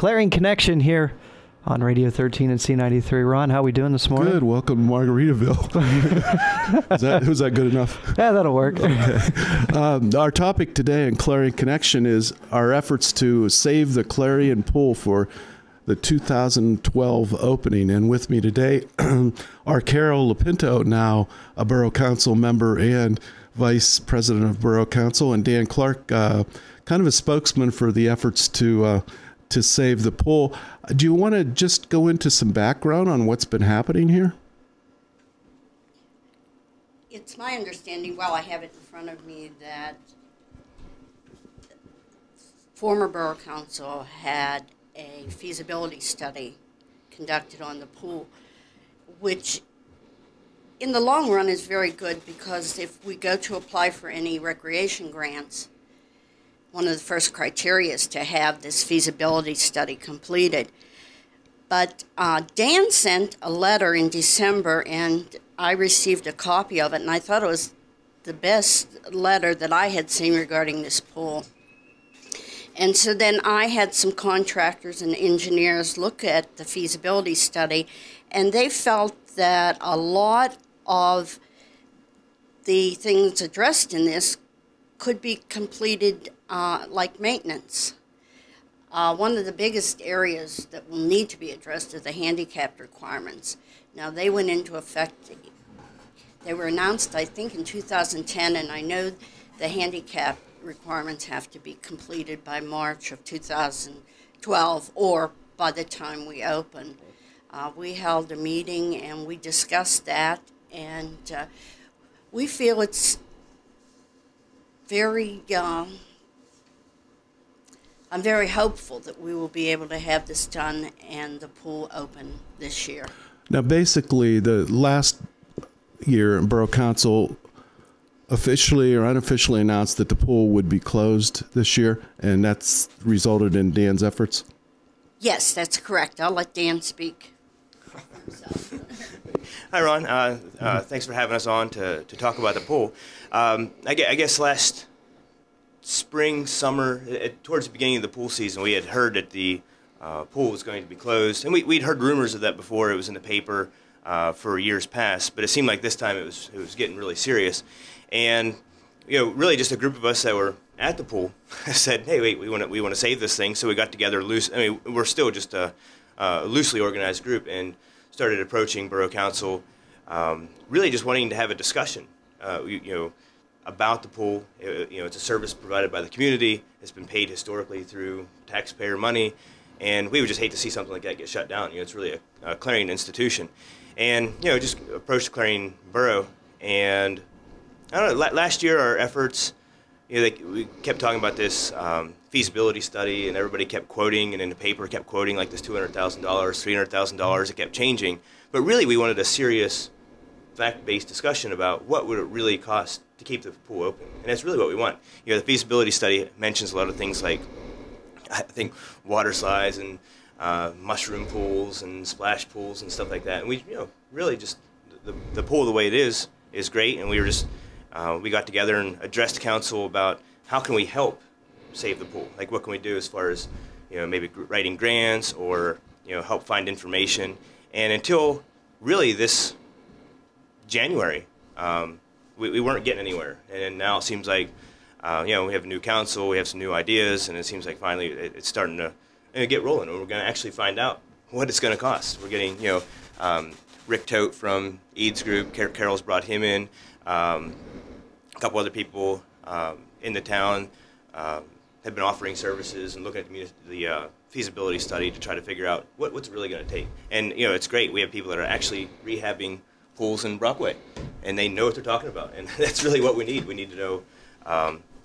Clarion Connection here on Radio 13 and C93. Ron, how we doing this morning? Good. Welcome to Margaritaville. Was that good enough? Yeah, that'll work. Okay. Our topic today in Clarion Connection is our efforts to save the Clarion Pool for the 2012 opening. And with me today are Carol Lapinto, now a Borough Council member and Vice President of Borough Council, and Dan Clark, kind of a spokesman for the efforts to save the pool. Do you want to just go into some background on what's been happening here? It's my understanding, while I have it in front of me, that former Borough Council had a feasibility study conducted on the pool, which in the long run is very good, because if we go to apply for any recreation grants, one of the first criteria is to have this feasibility study completed. But Dan sent a letter in December, and I received a copy of it, and I thought it was the best letter that I had seen regarding this pool. And so then I had some contractors and engineers look at the feasibility study, and they felt that a lot of the things addressed in this could be completed like maintenance. One of the biggest areas that will need to be addressed are the handicap requirements. Now, they went into effect, they were announced, I think, in 2010, and I know the handicap requirements have to be completed by March of 2012, or by the time we open. We held a meeting and we discussed that, and we feel it's very, I'm very hopeful that we will be able to have this done and the pool open this year. Now, basically, the last year, Borough Council officially or unofficially announced that the pool would be closed this year, and that's resulted in Dan's efforts? Yes, that's correct. I'll let Dan speak. Hi, Ron. Thanks for having us on to talk about the pool. I guess last spring, summer, towards the beginning of the pool season, we had heard that the pool was going to be closed, and we'd heard rumors of that before. It was in the paper for years past, but it seemed like this time it was getting really serious. And really just a group of us that were at the pool said, "Hey, wait, we want to save this thing." So we got together loose. I mean, we're still just a loosely organized group, and started approaching Borough Council, really just wanting to have a discussion, about the pool. It's a service provided by the community. It's been paid historically through taxpayer money, and we would just hate to see something like that get shut down. It's really a Clarion institution, and just approached Clarion Borough. And I don't know. Last year, our efforts, we kept talking about this feasibility study, and everybody kept quoting, and in the paper kept quoting like this $200,000, $300,000. It kept changing, but really we wanted a serious, fact-based discussion about what would it really cost to keep the pool open, and that's really what we want. The feasibility study mentions a lot of things like, I think, water slides and mushroom pools and splash pools and stuff like that. And we, really just the pool the way it is great, and we were just we got together and addressed council about how can we help save the pool. Like, what can we do as far as maybe writing grants or help find information. And until really this January, we weren't getting anywhere, and now it seems like we have a new council, we have some new ideas, and it seems like finally it's starting to get rolling, and we're going to actually find out what it's going to cost. We're getting Rick Tote from Eads Group, Carol's brought him in, a couple other people in the town have been offering services and looking at the feasibility study to try to figure out what's it really going to take. And it's great. We have people that are actually rehabbing pools in Brockway, and they know what they're talking about, and that's really what we need. We need to know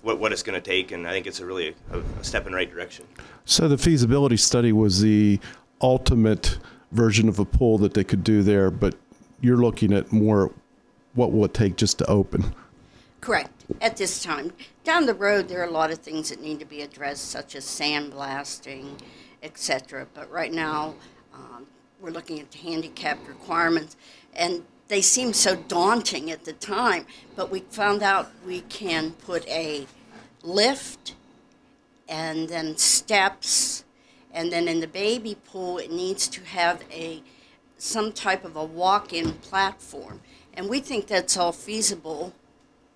what it's going to take, and I think it's a step in the right direction. So the feasibility study was the ultimate version of a pool that they could do there, but you're looking at more what will it take just to open? Correct. At this time. Down the road, there are a lot of things that need to be addressed, such as sandblasting, etc. But right now, we're looking at the handicapped requirements, and they seem so daunting at the time, but we found out we can put a lift and then steps And then in the baby pool, it needs to have some type of a walk-in platform. And we think that's all feasible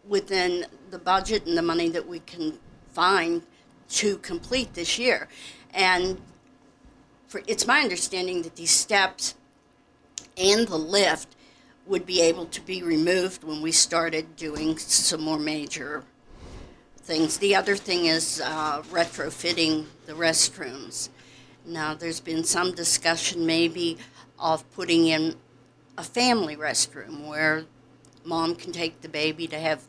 within the budget and the money that we can find to complete this year. And it's my understanding that these steps and the lift would be able to be removed when we started doing some more major things. The other thing is retrofitting the restrooms. Now, there's been some discussion maybe of putting in a family restroom where mom can take the baby to have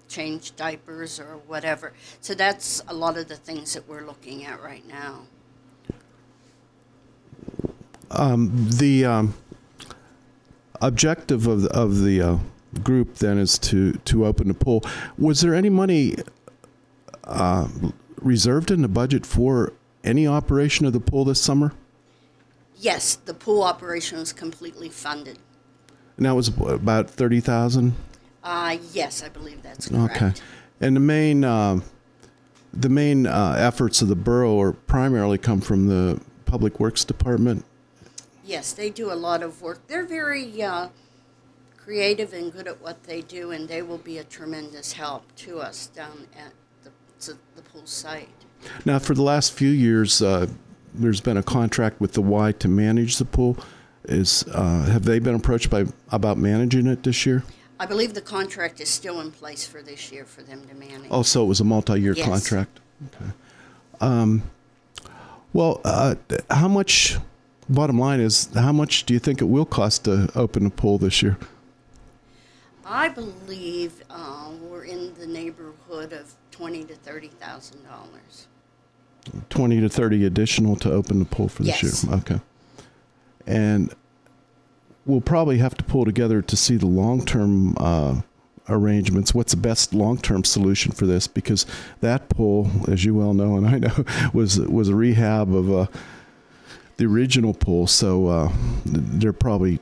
change diapers or whatever. So that's a lot of the things that we're looking at right now. The objective of the group then is to open the pool. Was there any money reserved in the budget for any operation of the pool this summer? Yes, the pool operation was completely funded. And that was about 30,000? Yes, I believe that's correct. Okay. And the main efforts of the borough are primarily come from the Public Works Department? Yes, they do a lot of work. They're very creative and good at what they do, and they will be a tremendous help to us down at the pool site. Now, for the last few years, there's been a contract with the Y to manage the pool. Have they been approached about managing it this year? I believe the contract is still in place for this year for them to manage. Oh, so it was a multi-year Yes. contract. Okay. How much? Bottom line is, how much do you think it will cost to open a pool this year? I believe we're in the neighborhood of $20,000 to $30,000. 20 to 30 additional to open the pool for this Yes. year. Okay. And we'll probably have to pull together to see the long-term arrangements. What's the best long-term solution for this? Because that pool, as you well know and I know, was a rehab of the original pool. So there probably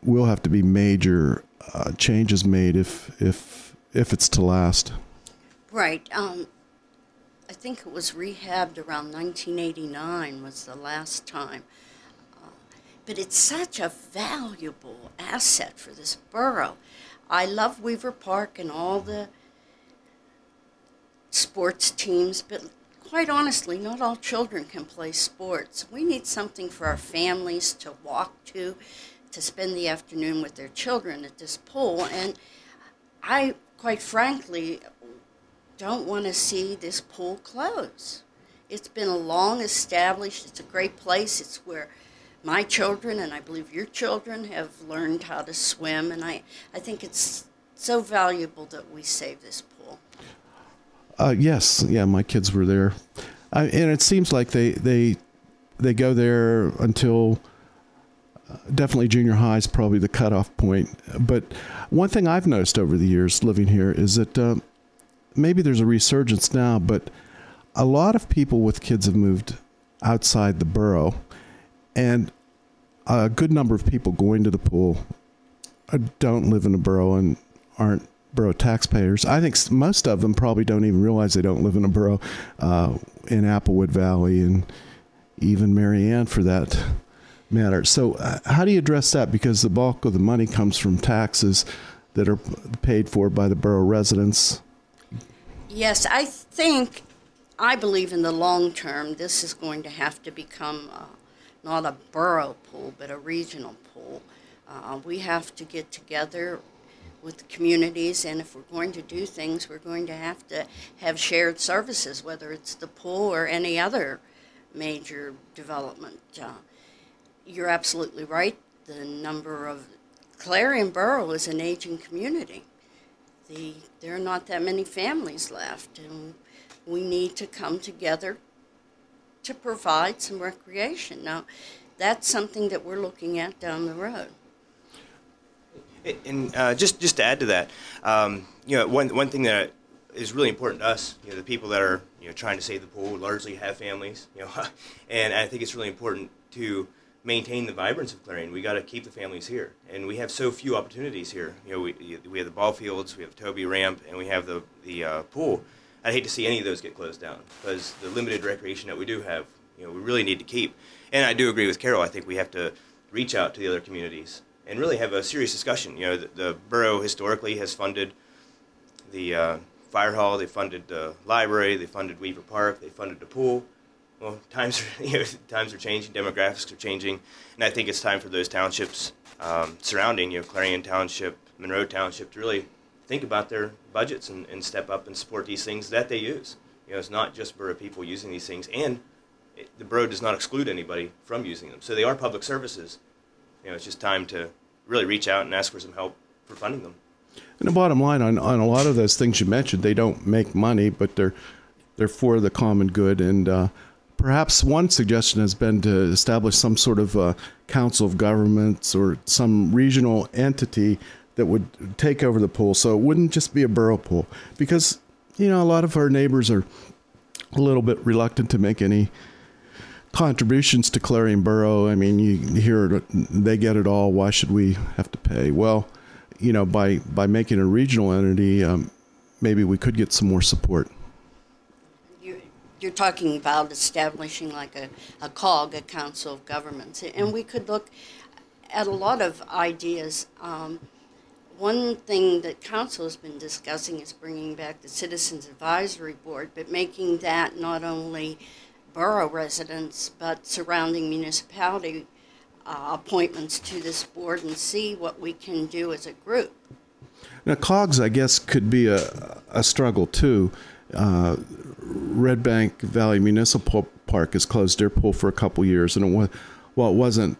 will have to be major changes made if it's to last. Right. I think it was rehabbed around 1989 was the last time. But it's such a valuable asset for this borough. I love Weaver Park and all the sports teams, but quite honestly, not all children can play sports. We need something for our families to walk to spend the afternoon with their children at this pool. And I, quite frankly, don't want to see this pool close. It's been a long established, it's a great place. It's where my children, and I believe your children, have learned how to swim, and I think it's so valuable that we save this pool. Yes, yeah, my kids were there, and it seems like they go there until definitely junior high is probably the cutoff point. But one thing I've noticed over the years living here is that maybe there's a resurgence now, but a lot of people with kids have moved outside the borough. And a good number of people going to the pool don't live in the borough and aren't borough taxpayers. I think most of them probably don't even realize they don't live in a borough in Applewood Valley and even Marianne for that matter. So how do you address that? Because the bulk of the money comes from taxes that are paid for by the borough residents. Yes, I believe in the long term this is going to have to become not a borough pool, but a regional pool. We have to get together with the communities, and if we're going to do things, we're going to have shared services, whether it's the pool or any other major development. You're absolutely right. The number of Clarion Borough is an aging community. There are not that many families left, and we need to come together to provide some recreation. Now, that's something that we're looking at down the road. And just to add to that, one thing that is really important to us, the people that are trying to save the pool largely have families, and I think it's really important to maintain the vibrance of Clarion. We got to keep the families here, and we have so few opportunities here. We have the ball fields, we have the Toby ramp, and we have the pool. I'd hate to see any of those get closed down because the limited recreation that we do have, we really need to keep. And I do agree with Carol. I think we have to reach out to the other communities and really have a serious discussion. The borough historically has funded the fire hall, they funded the library, they funded Weaver Park, they funded the pool. Well, times are changing, demographics are changing, and I think it's time for those townships surrounding, Clarion Township, Monroe Township, to really think about their budgets and step up and support these things that they use. It's not just borough people using these things, and the borough does not exclude anybody from using them. So they are public services. It's just time to really reach out and ask for some help for funding them. And the bottom line on a lot of those things you mentioned, they don't make money, but they're for the common good. And perhaps one suggestion has been to establish some sort of council of governments or some regional entity that would take over the pool. So it wouldn't just be a borough pool, because, a lot of our neighbors are a little bit reluctant to make any contributions to Clarion Borough. I mean, you hear they get it all. Why should we have to pay? Well, by making a regional entity, maybe we could get some more support. You're talking about establishing like a COG, a Council of Governments, and we could look at a lot of ideas. One thing that Council has been discussing is bringing back the Citizens Advisory Board, but making that not only borough residents, but surrounding municipality appointments to this board, and see what we can do as a group. Now, COGS, I guess, could be a struggle, too. Red Bank Valley Municipal Park has closed their pool for a couple years, and it wasn't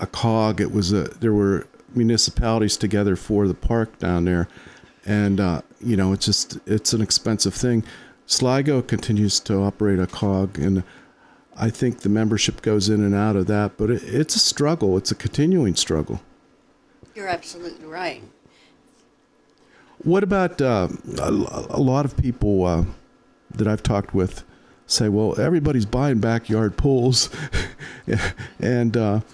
a COG. It was there were municipalities together for the park down there, and it's an expensive thing. Sligo continues to operate a COG, and I think the membership goes in and out of that, but it's a struggle. It's a continuing struggle. You're absolutely right. What about a lot of people that I've talked with say, well, everybody's buying backyard pools, and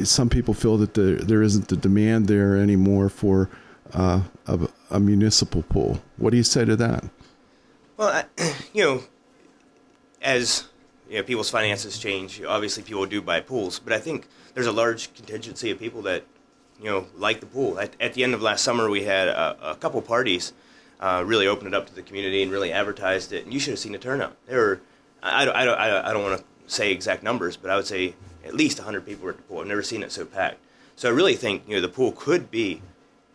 some people feel that there isn't the demand there anymore for a municipal pool. What do you say to that? Well, as people's finances change, obviously people do buy pools, but I think there's a large contingency of people that like the pool. At the end of last summer, we had a couple parties really opened it up to the community and really advertised it, and you should have seen the turnout. There were, I don't want to say exact numbers, but I would say at least 100 people were at the pool. I've never seen it so packed. So I really think the pool could be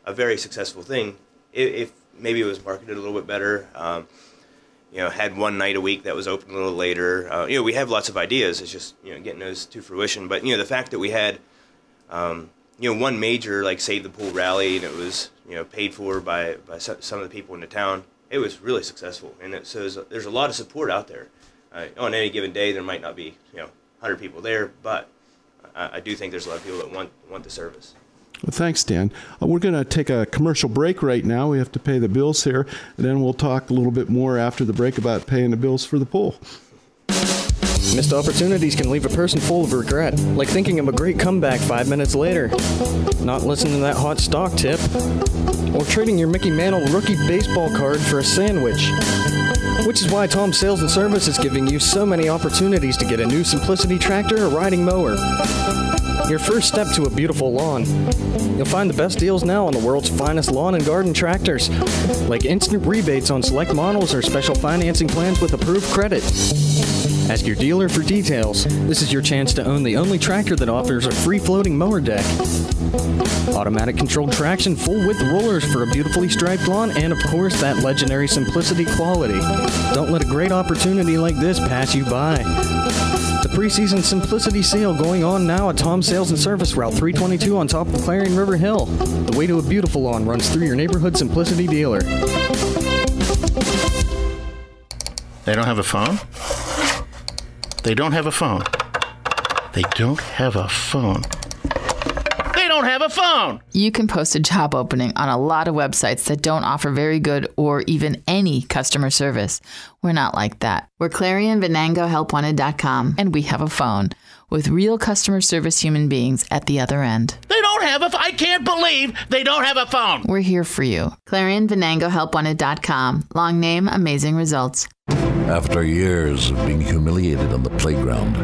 a very successful thing if maybe it was marketed a little bit better. Had one night a week that was open a little later. We have lots of ideas. It's just getting those to fruition. But the fact that we had one major Save the Pool rally, and it was paid for by some of the people in the town, it was really successful. And so there's a lot of support out there. On any given day, there might not be 100 people there, but I do think there's a lot of people that want the service. Well, thanks, Dan. We're going to take a commercial break right now. We have to pay the bills here, and then we'll talk a little bit more after the break about paying the bills for the pool. Missed opportunities can leave a person full of regret, like thinking of a great comeback 5 minutes later, not listening to that hot stock tip, or trading your Mickey Mantle rookie baseball card for a sandwich. Which is why Tom Sales and Service is giving you so many opportunities to get a new Simplicity tractor or riding mower. Your first step to a beautiful lawn. You'll find the best deals now on the world's finest lawn and garden tractors, like instant rebates on select models or special financing plans with approved credit. Ask your dealer for details. This is your chance to own the only tractor that offers a free floating mower deck. Automatic controlled traction, full width rollers for a beautifully striped lawn, and of course that legendary Simplicity quality. Don't let a great opportunity like this pass you by. The preseason Simplicity sale going on now at Tom Sales and Service, Route 322 on top of Clarion River Hill. The way to a beautiful lawn runs through your neighborhood Simplicity dealer. They don't have a phone? They don't have a phone. They don't have a phone. They don't have a phone! You can post a job opening on a lot of websites that don't offer very good or even any customer service. We're not like that. We're ClarionVenangoHelpWanted.com, and we have a phone with real customer service human beings at the other end. They don't have a phone. I can't believe they don't have a phone. We're here for you. ClarionVenangoHelpWanted.com. Long name, amazing results. After years of being humiliated on the playground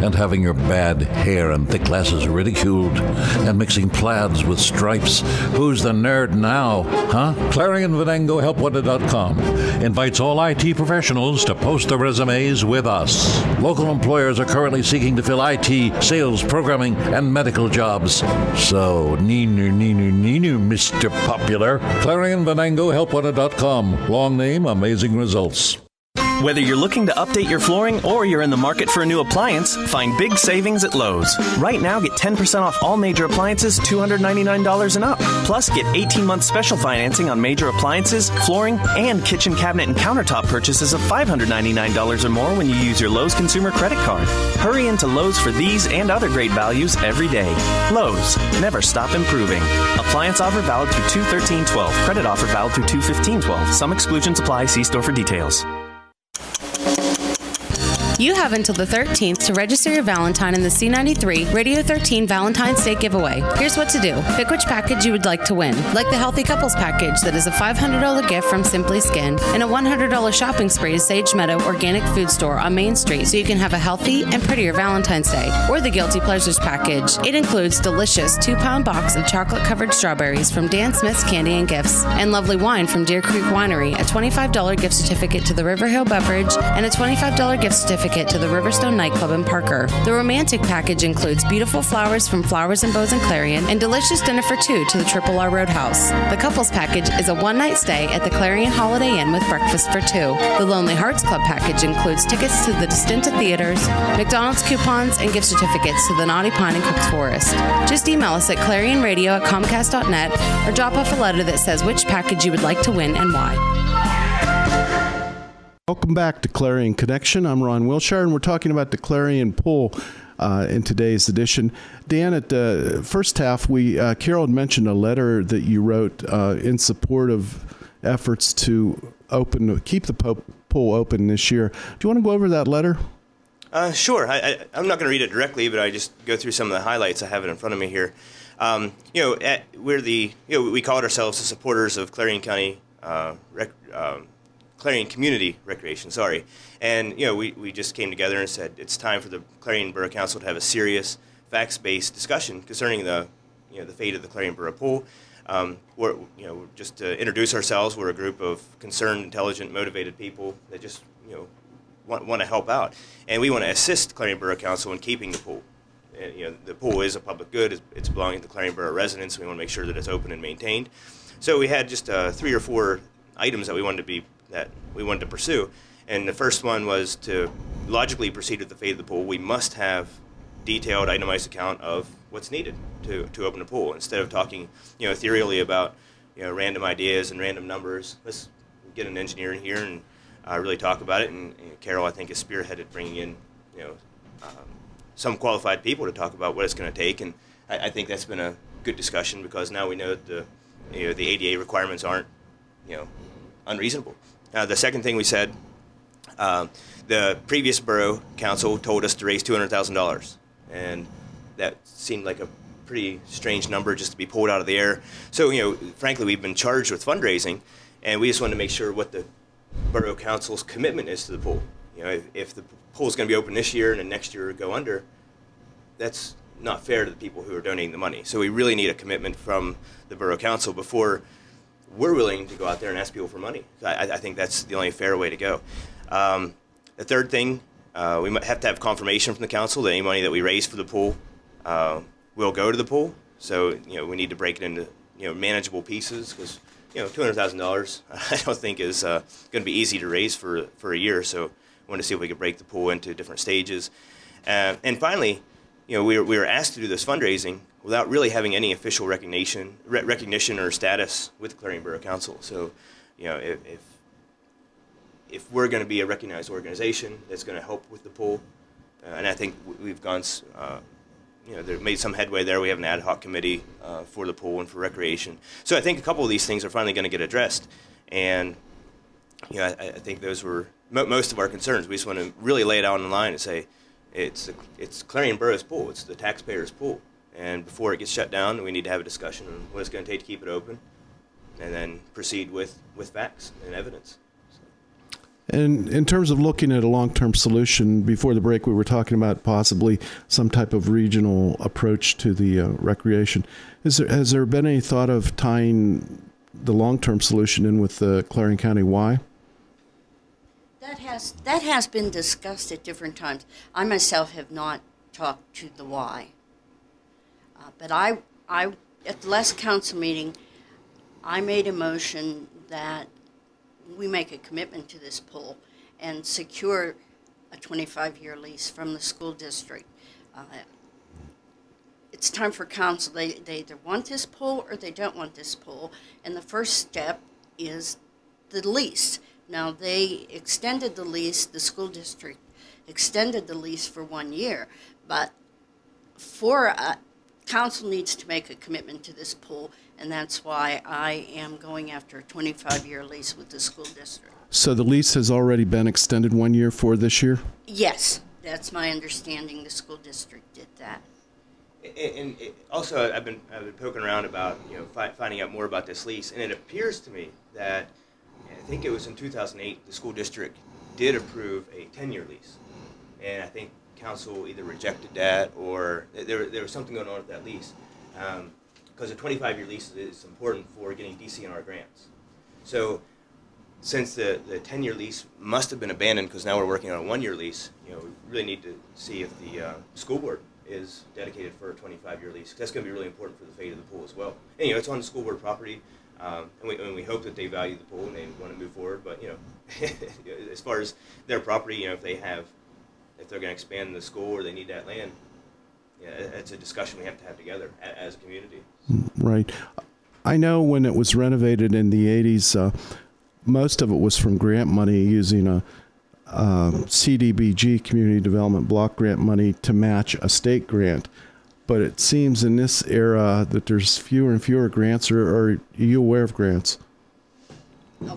and having your bad hair and thick glasses ridiculed and mixing plaids with stripes, who's the nerd now, huh? ClarionVenangoHelpWanted.com invites all IT professionals to post their resumes with us. Local employers are currently seeking to fill IT, sales, programming, and medical jobs. So, Ninu, Mr. Popular. ClarionVenangoHelpWanted.com. Long name, amazing results. Whether you're looking to update your flooring or you're in the market for a new appliance, find big savings at Lowe's. Right now, get 10% off all major appliances, $299 and up. Plus, get 18-month special financing on major appliances, flooring, and kitchen cabinet and countertop purchases of $599 or more when you use your Lowe's consumer credit card. Hurry into Lowe's for these and other great values every day. Lowe's, never stop improving. Appliance offer valid through 2/13/12. Credit offer valid through 2/15/12. Some exclusions apply. See store for details. You have until the 13th to register your Valentine in the C93 Radio 13 Valentine's Day giveaway. Here's what to do. Pick which package you would like to win, like the Healthy Couples package that is a $500 gift from Simply Skin and a $100 shopping spree to Sage Meadow Organic Food Store on Main Street so you can have a healthy and prettier Valentine's Day. Or the Guilty Pleasures package. It includes delicious 2-pound box of chocolate-covered strawberries from Dan Smith's Candy and Gifts and lovely wine from Deer Creek Winery, a $25 gift certificate to the River Hill Beverage, and a $25 gift certificate to the Riverstone Nightclub in Parker. The romantic package includes beautiful flowers from Flowers and Bows in Clarion and delicious dinner for two to the Triple R Roadhouse. The couples package is a one-night stay at the Clarion Holiday Inn with breakfast for two. The Lonely Hearts Club package includes tickets to the Distinta Theaters, McDonald's coupons, and gift certificates to the Naughty Pine and Cook's Forest. Just email us at clarionradio@comcast.net or drop off a letter that says which package you would like to win and why. Welcome back to Clarion Connection. I'm Ron Wilshire, and we're talking about the Clarion Pool in today's edition. Dan, at the first half, Carol had mentioned a letter that you wrote in support of efforts to keep the pool open this year. Do you want to go over that letter? Sure. I'm not going to read it directly, but I just go through some of the highlights. I have it in front of me here. We called ourselves the supporters of Clarion County Clarion Community Recreation, and we just came together and said it's time for the Clarion Borough Council to have a serious, facts-based discussion concerning the fate of the Clarion Borough Pool. Just to introduce ourselves, we're a group of concerned, intelligent, motivated people that just want to help out, and we want to assist Clarion Borough Council in keeping the pool. And, the pool is a public good; it's belonging to Clarion Borough residents. We want to make sure that it's open and maintained. So we had just 3 or 4 items that we wanted to pursue, and the first one was to logically proceed with the fate of the pool. We must have detailed, itemized account of what's needed to open a pool, instead of talking ethereally about random ideas and random numbers. Let's get an engineer in here and really talk about it. And Carol, I think, has spearheaded bringing in some qualified people to talk about what it's going to take, and I think that's been a good discussion, because now we know that the ADA requirements aren't unreasonable. The second thing we said, the previous borough council told us to raise $200,000, and that seemed like a pretty strange number just to be pulled out of the air. So, frankly, we've been charged with fundraising, and we just wanted to make sure what the borough council's commitment is to the pool. If the pool's going to be open this year and then next year go under, that's not fair to the people who are donating the money. So we really need a commitment from the borough council before we're willing to go out there and ask people for money. I think that's the only fair way to go. The third thing, we might have to have confirmation from the council that any money that we raise for the pool will go to the pool. So we need to break it into manageable pieces, because $200,000 I don't think is going to be easy to raise for a year. So I wanted to see if we could break the pool into different stages. And finally, we were asked to do this fundraising without really having any official recognition or status with Clarion Borough Council. So, if we're going to be a recognized organization that's going to help with the pool, and I think we've gone, they've made some headway there. We have an ad hoc committee for the pool and for recreation. So I think a couple of these things are finally going to get addressed, and I think those were most of our concerns. We just want to really lay it out on the line and say, it's Clarion Borough's pool. It's the taxpayers' pool. And before it gets shut down, we need to have a discussion on what it's going to take to keep it open, and then proceed with facts and evidence. And in terms of looking at a long-term solution, before the break we were talking about possibly some type of regional approach to the recreation. Has there been any thought of tying the long-term solution in with the Clarion County Y? That has been discussed at different times. I myself have not talked to the Y. But I at the last council meeting, I made a motion that we make a commitment to this pool and secure a 25-year lease from the school district. It's time for council. They either want this pool or they don't want this pool. And the first step is the lease. Now, they extended the lease, the school district extended the lease for 1 year, but council needs to make a commitment to this pool, and that's why I am going after a 25-year lease with the school district. So the lease has already been extended 1 year for this year? Yes, that's my understanding. The school district did that. And also, I've been poking around about finding out more about this lease, and it appears to me that I think it was in 2008 the school district did approve a 10-year lease, and I think council either rejected that or there was something going on with that lease, because a 25-year lease is important for getting DCNR grants. So since the 10-year lease must have been abandoned because now we're working on a 1-year lease, we really need to see if the school board is dedicated for a 25-year lease, because that's going to be really important for the fate of the pool as well. And it's on the school board property, and we hope that they value the pool and they want to move forward. But as far as their property, if they're going to expand the school or they need that land, it's a discussion we have to have together as a community. Right. I know when it was renovated in the 80s, most of it was from grant money using a CDBG, Community Development Block Grant money, to match a state grant. But it seems in this era that there's fewer and fewer grants, or are you aware of grants?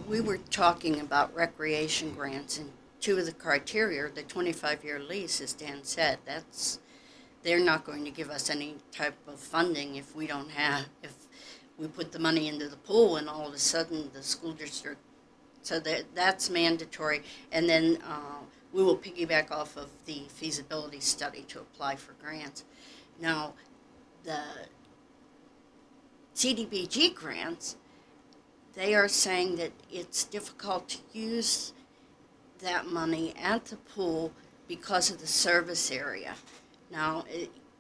We were talking about recreation grants, and two of the criteria, the 25-year lease, as Dan said, they're not going to give us any type of funding if we put the money into the pool and all of a sudden the school district, so that's mandatory. And then we will piggyback off of the feasibility study to apply for grants. Now, the CDBG grants, they are saying that it's difficult to use that money at the pool because of the service area. Now,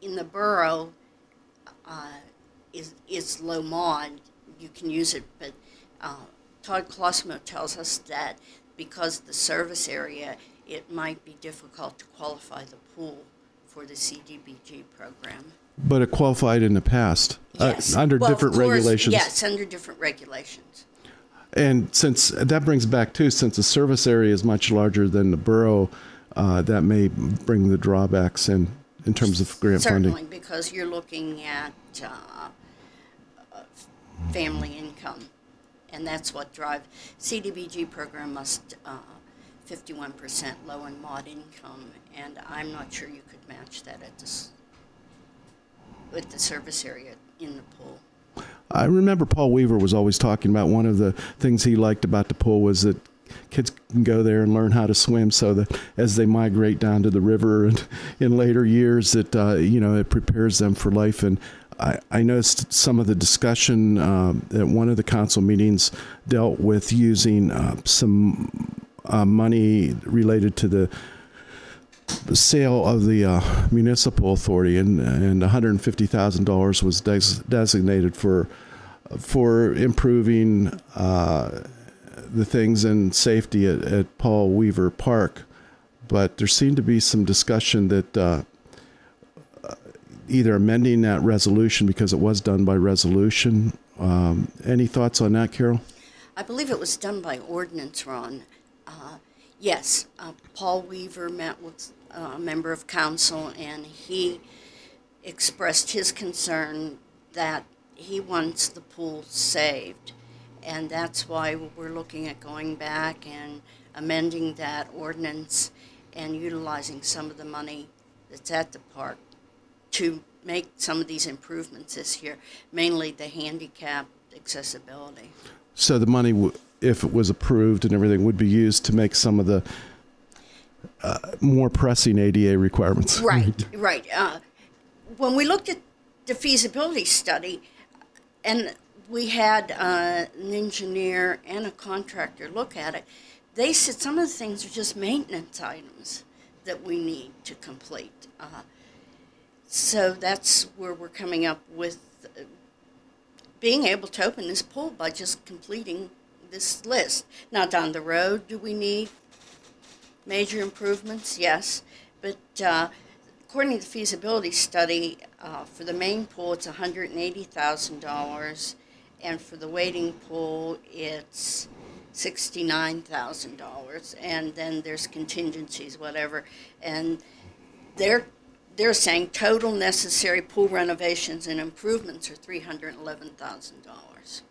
in the borough, it's low mod. You can use it, but Todd Colosimo tells us that because of the service area, it might be difficult to qualify the pool for the CDBG program. But it qualified in the past, yes. Under different regulations. Yes, under different regulations. And since that brings back too, since the service area is much larger than the borough, that may bring the drawbacks in terms of grant funding. Certainly, because you're looking at family income, and that's what drives CDBG program must 51% low in mod income, and I'm not sure you could match that with the service area in the pool. I remember Paul Weaver was always talking about one of the things he liked about the pool was that kids can go there and learn how to swim, so that as they migrate down to the river and in later years, that it prepares them for life. And I noticed some of the discussion at one of the council meetings dealt with using some money related to the sale of the municipal authority, and $150,000 was designated for improving the things in safety at Paul Weaver Park. But there seemed to be some discussion that either amending that resolution, because it was done by resolution. Any thoughts on that, Carol? I believe it was done by ordinance, Ron. Yes, Paul Weaver met with a member of council, and he expressed his concern that he wants the pool saved. And that's why we're looking at going back and amending that ordinance and utilizing some of the money that's at the park to make some of these improvements this year, mainly the handicap accessibility. So the money if it was approved and everything, would be used to make some of the more pressing ADA requirements. Right, right. When we looked at the feasibility study, and we had an engineer and a contractor look at it, they said some of the things are just maintenance items that we need to complete. So that's where we're coming up with being able to open this pool by just completing this list. Now, down the road, do we need major improvements? Yes. But according to the feasibility study, for the main pool, it's $180,000. And for the wading pool, it's $69,000. And then there's contingencies, whatever. And they're saying total necessary pool renovations and improvements are $311,000.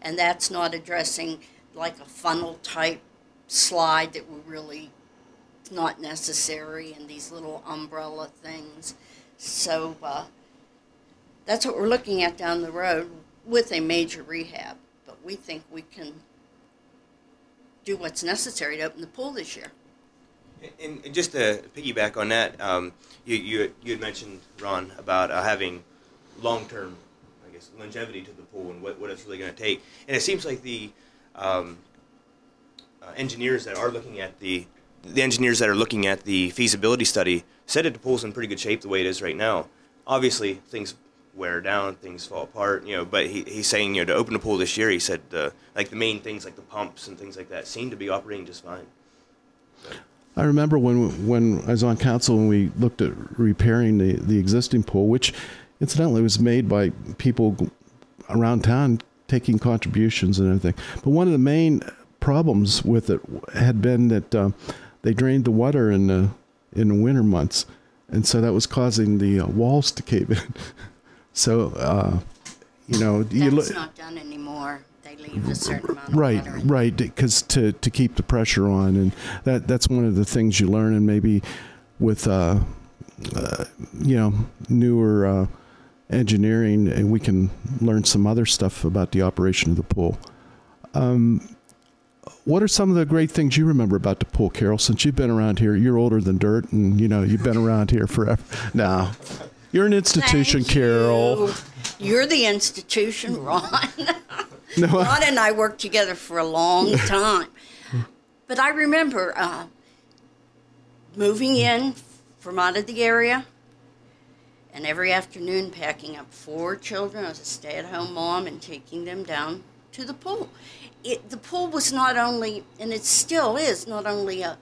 And that's not addressing like a funnel type slide that were really not necessary, and these little umbrella things. So that's what we're looking at down the road with a major rehab. But we think we can do what's necessary to open the pool this year. And just to piggyback on that, you had mentioned, Ron, about having long-term, I guess, longevity to the pool and what it's really going to take. And it seems like the engineers that are looking at the feasibility study said that the pool's in pretty good shape the way it is right now. Obviously, things wear down, things fall apart, but he's saying, to open the pool this year, he said, like the main things like the pumps and things like that seem to be operating just fine. So. I remember when I was on council, when we looked at repairing the existing pool, which incidentally was made by people around town taking contributions and everything. But one of the main problems with it had been that they drained the water in the winter months, and so that was causing the walls to cave in. So, that's not done anymore. They leave a certain amount of water in. Right, because to keep the pressure on, and that's one of the things you learn, and maybe with newer engineering, and we can learn some other stuff about the operation of the pool. What are some of the great things you remember about the pool, Carol? Since you've been around here, you're older than dirt, and you've been around here forever. Now, you're an institution, Carol. You're the institution, Ron. No, Ron and I worked together for a long time. But I remember moving in from out of the area, and every afternoon packing up 4 children. I was a stay-at-home mom and taking them down to the pool. The pool was not only, and it still is, not only a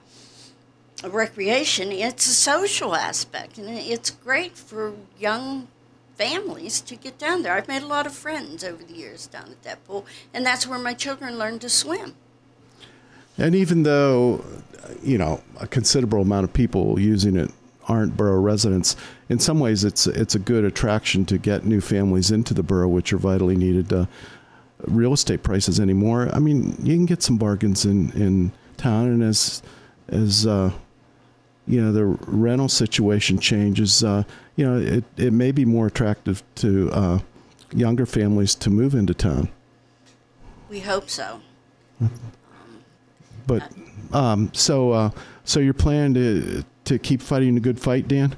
recreation, it's a social aspect, and it's great for young families to get down there. I've made a lot of friends over the years down at that pool, and that's where my children learned to swim. And even though, a considerable amount of people using it aren't borough residents, in some ways it's a good attraction to get new families into the borough, which are vitally needed. Real estate prices anymore. I mean, you can get some bargains in town, and as the rental situation changes, it may be more attractive to younger families to move into town. We hope so. But so you're planning to keep fighting a good fight, Dan?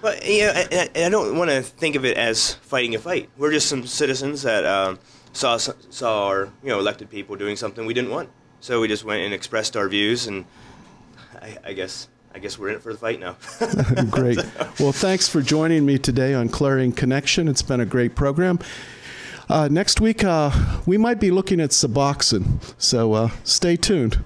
Well, I don't want to think of it as fighting a fight. We're just some citizens that saw our elected people doing something we didn't want, so we just went and expressed our views, and I guess we're in it for the fight now. Great. Well, thanks for joining me today on Clarion Connection. It's been a great program. Next week we might be looking at Suboxone, so stay tuned.